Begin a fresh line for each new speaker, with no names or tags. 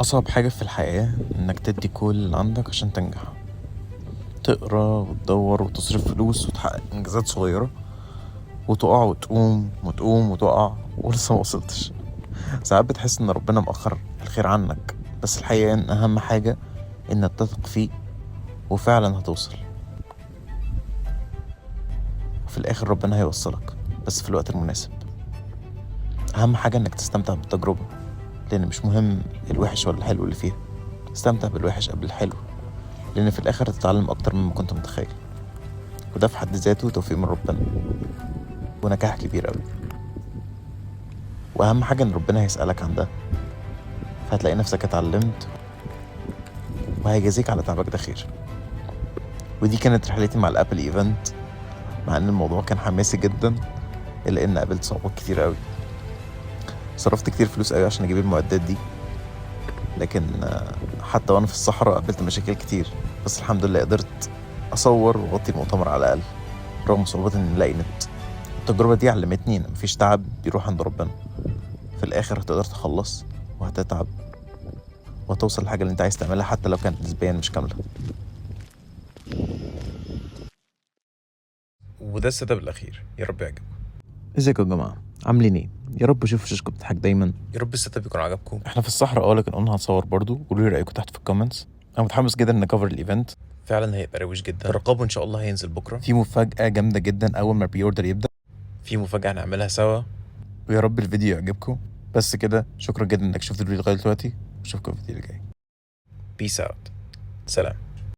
أصعب حاجة في الحياة إنك تدي كل اللي عندك عشان تنجح، تقرا وتدور وتصرف فلوس وتحقق إنجازات صغيرة وتقع وتقوم وتقوم وتقع ولسه ما وصلتش. ساعات بتحس إن ربنا مأخر الخير عنك، بس الحقيقة إن أهم حاجة إنك تثق فيه وفعلا هتوصل. وفي الآخر ربنا هيوصلك بس في الوقت المناسب. أهم حاجة إنك تستمتع بالتجربة، لأن مش مهم الوحش ولا الحلو اللي فيها، استمتع بالوحش قبل الحلو، لأن في الآخر هتتعلم أكتر مما كنت متخيل، وده في حد ذاته توفيق من ربنا ونجاح كبير أوي. وأهم حاجة إن ربنا هيسألك عن ده، فهتلاقي نفسك اتعلمت وهيجازيك على تعبك ده خير. ودي كانت رحلتي مع الأبل إيفنت، مع إن الموضوع كان حماسي جدا إلا إن قابلت صعوبات كتير أوي. صرفت كتير فلوس أوي عشان أجيب المعدات دي، لكن حتى وأنا في الصحراء قابلت مشاكل كتير، بس الحمد لله قدرت أصور وأغطي المؤتمر على الأقل رغم صعوبات إن نلاقي نت. التجربة دي علمتني إن مفيش تعب بيروح عند ربنا، في الآخر هتقدر تخلص وهتتعب وهتوصل للحاجة اللي أنت عايز تعملها حتى لو كانت نسبيا مش كاملة. وده السبب الأخير، يا رب يعجبكم. ازيكم يا جماعة، عاملين ايه؟ يا رب اشوف وشوشكم بتضحك دايما، يا رب السيت اب يكون عجبكم. احنا في الصحراء لكن قلنا هنصور برضو، قولوا لي رأيكم تحت في الكومنتس. انا متحمس جدا نكفر الايفنت، فعلا هيبقى روش جدا. ترقبوا ان شاء الله، هينزل بكره. في مفاجأة جامدة جدا اول ما البري اوردر يبدأ، في مفاجأة هنعملها سوا، ويا رب الفيديو يعجبكم. بس كده، شكرا جدا انك شفتوا الفيديو لغاية دلوقتي، واشوفكم في الفيديو الجاي. بيس اوت، سلام.